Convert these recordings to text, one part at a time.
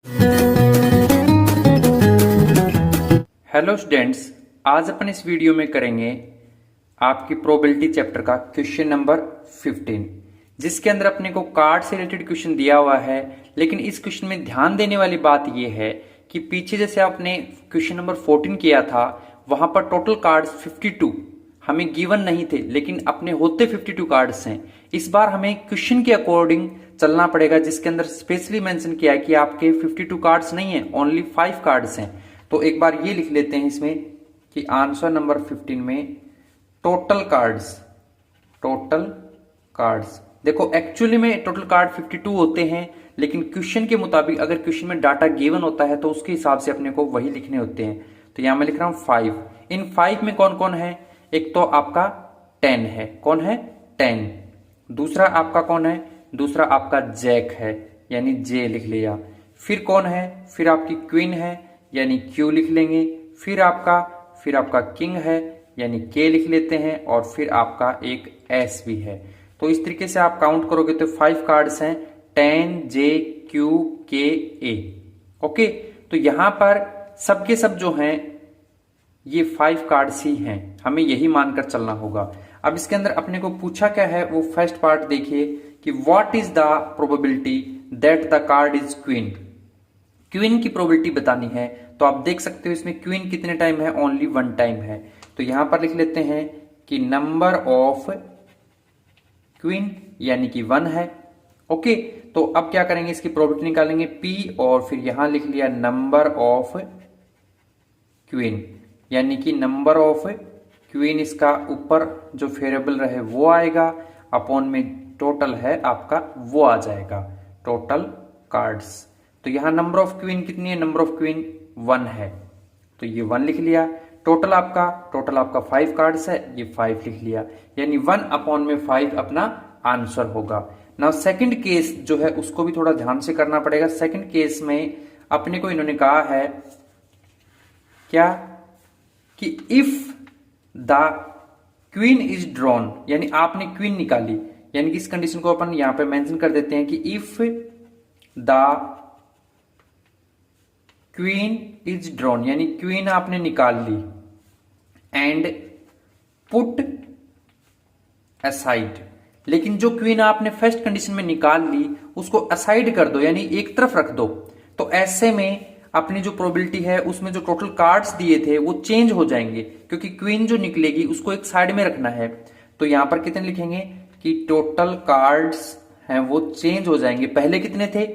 Hello students, आज अपन इस video में करेंगे आपकी प्रोबेबिलिटी चैप्टर का क्वेश्चन नंबर 15, जिसके अंदर अपने को कार्ड से रिलेटेड क्वेश्चन दिया हुआ है। लेकिन इस क्वेश्चन में ध्यान देने वाली बात यह है कि पीछे जैसे आपने क्वेश्चन नंबर 14 किया था, वहां पर टोटल कार्ड्स 52 हमें गिवन नहीं थे, लेकिन अपने होते 52 कार्ड्स हैं। इस बार हमें क्वेश्चन के अकॉर्डिंग चलना पड़ेगा, जिसके अंदर स्पेशली मेंशन किया है कि आपके 52 कार्ड्स नहीं है, ओनली 5 कार्ड्स हैं। तो एक बार ये लिख लेते हैं इसमें कि आंसर नंबर 15 में टोटल कार्ड्स देखो, एक्चुअली में टोटल कार्ड 52 होते हैं, लेकिन क्वेश्चन के मुताबिक अगर क्वेश्चन में डाटा गिवन होता है तो उसके हिसाब से अपने को वही लिखने होते हैं। तो यहां मैं लिख रहा हूं 5। इन 5 में कौन कौन है? एक तो आपका 10 है। कौन है? 10। दूसरा आपका कौन है? दूसरा आपका जैक है, यानी जे लिख लिया। फिर कौन है? फिर आपकी क्वीन है, यानी क्यू लिख लेंगे। फिर आपका किंग है, यानी के लिख लेते हैं। और फिर आपका एक एस भी है। तो इस तरीके से आप काउंट करोगे तो 5 कार्ड्स हैं, 10 जे क्यू के ए। ओके, तो यहां पर सबके सब जो हैं ये 5 कार्ड्स ही हैं, हमें यही मानकर चलना होगा। अब इसके अंदर अपने को पूछा क्या है, वो फर्स्ट पार्ट देखिए कि what is the probability that the card is queen. Queen की प्रोबेबिलिटी बतानी है, तो आप देख सकते हो इसमें क्वीन कितने टाइम है? ओनली 1 टाइम है। तो यहां पर लिख लेते हैं कि नंबर ऑफ क्वीन यानी कि 1 है। ओके, तो अब क्या करेंगे, इसकी प्रोबेबिलिटी निकालेंगे P, और फिर यहां लिख लिया नंबर ऑफ क्वीन, यानी कि नंबर ऑफ क्वीन, इसका ऊपर जो वेरिएबल रहे वो आएगा, अपॉन में टोटल है आपका वो आ जाएगा, टोटल कार्ड्स। तो यहां नंबर ऑफ क्वीन कितनी है? नंबर ऑफ क्वीन 1 है, तो ये 1 लिख लिया। टोटल आपका 5 कार्ड्स है, ये 5 लिख लिया, यानी 1 अपॉन में 5 अपना आंसर होगा। नाउ सेकंड केस जो है उसको भी थोड़ा ध्यान से करना पड़ेगा। सेकंड केस में अपने को इन्होंने कहा है क्या कि if the queen is drawn, यानी आपने क्वीन निकाली, यानी कि इस कंडीशन को अपन यहां पे मेंशन कर देते हैं कि if the queen is drawn, यानी क्वीन आपने निकाल ली, एंड पुट असाइड, लेकिन जो क्वीन आपने फर्स्ट कंडीशन में निकाल ली उसको असाइड कर दो, यानी एक तरफ रख दो। तो ऐसे में अपनी जो प्रोबेबिलिटी है उसमें जो टोटल कार्ड्स दिए थे वो चेंज हो जाएंगे, क्योंकि क्वीन जो निकलेगी उसको एक साइड में रखना है। तो यहां पर कितने लिखेंगे कि टोटल कार्ड्स हैं वो चेंज हो जाएंगे। पहले कितने थे?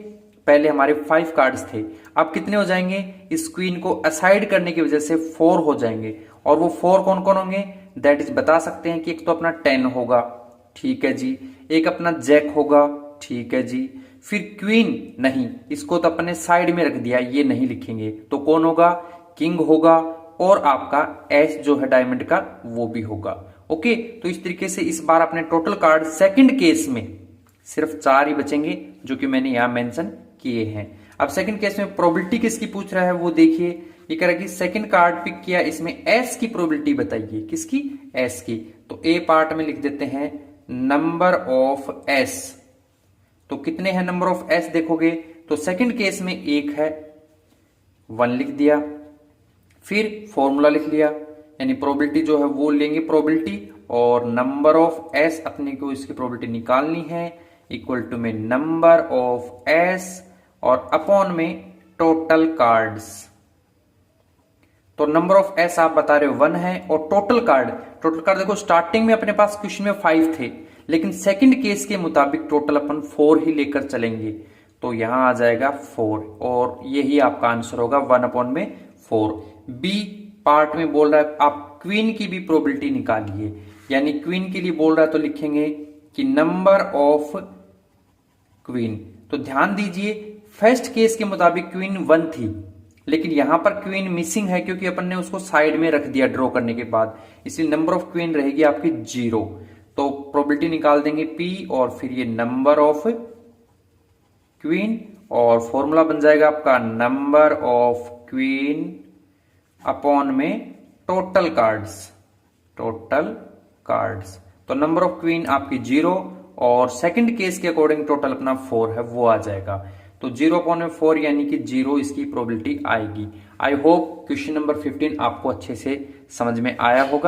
पहले हमारे 5 कार्ड्स थे, अब कितने हो जाएंगे? इस क्वीन को असाइड करने की वजह से 4 हो जाएंगे। और वो 4 कौन कौन होंगे? दैट इज बता सकते हैं कि एक तो अपना 10 होगा, ठीक है जी, एक अपना जैक होगा, ठीक है जी, फिर क्वीन नहीं, इसको तो अपने साइड में रख दिया, ये नहीं लिखेंगे, तो कौन होगा? किंग होगा, और आपका एस जो है डायमंड का वो भी होगा। ओके, तो इस तरीके से इस बार अपने टोटल कार्ड सेकंड केस में सिर्फ 4 ही बचेंगे, जो कि मैंने यहां मेंशन किए हैं। अब सेकंड केस में प्रोबेबिलिटी किसकी पूछ रहा है वो देखिए। ये कह रहा है कि सेकंड कार्ड पिक किया, इसमें एस की प्रोबेबिलिटी बताइए। किसकी? एस की। तो ए पार्ट में लिख देते हैं नंबर ऑफ एस। तो कितने हैं नंबर ऑफ एस देखोगे तो सेकंड केस में 1 है, 1 लिख दिया। फिर फॉर्मूला लिख लिया, यानी प्रोबेबिलिटी जो है वो लेंगे प्रोबेबिलिटी, और नंबर ऑफ एस अपने को इसकी प्रोबेबिलिटी निकालनी है, इक्वल टू में नंबर ऑफ एस और अपॉन में टोटल कार्ड्स। तो नंबर ऑफ एस आप बता रहे हो 1 है, और टोटल कार्ड देखो स्टार्टिंग में अपने पास क्वेश्चन में 5 थे, लेकिन सेकंड केस के मुताबिक टोटल अपन 4 ही लेकर चलेंगे। तो यहां आ जाएगा 4, और यही आपका आंसर होगा 1 अपॉन में 4। बी पार्ट में बोल रहा है आप क्वीन की भी प्रोबेबिलिटी निकालिए, यानी क्वीन के लिए बोल रहा है तो लिखेंगे कि नंबर ऑफ क्वीन। तो ध्यान दीजिए फर्स्ट केस के मुताबिक क्वीन 1 थी, लेकिन यहां पर क्वीन मिसिंग है क्योंकि अपन ने उसको साइड में रख दिया ड्रॉ करने के बाद, इसलिए नंबर ऑफ क्वीन रहेगी आपकी 0। तो प्रोबेबिलिटी निकाल देंगे P, और फिर ये नंबर ऑफ क्वीन, और फॉर्मूला बन जाएगा आपका नंबर ऑफ क्वीन अपॉन में टोटल कार्ड्स। तो नंबर ऑफ क्वीन आपकी 0, और सेकंड केस के अकॉर्डिंग टोटल अपना 4 है वो आ जाएगा। तो 0.4 यानी कि 0 इसकी प्रोबेबिलिटी आएगी। आई होप क्वेश्चन नंबर 15 आपको अच्छे से समझ में आया होगा।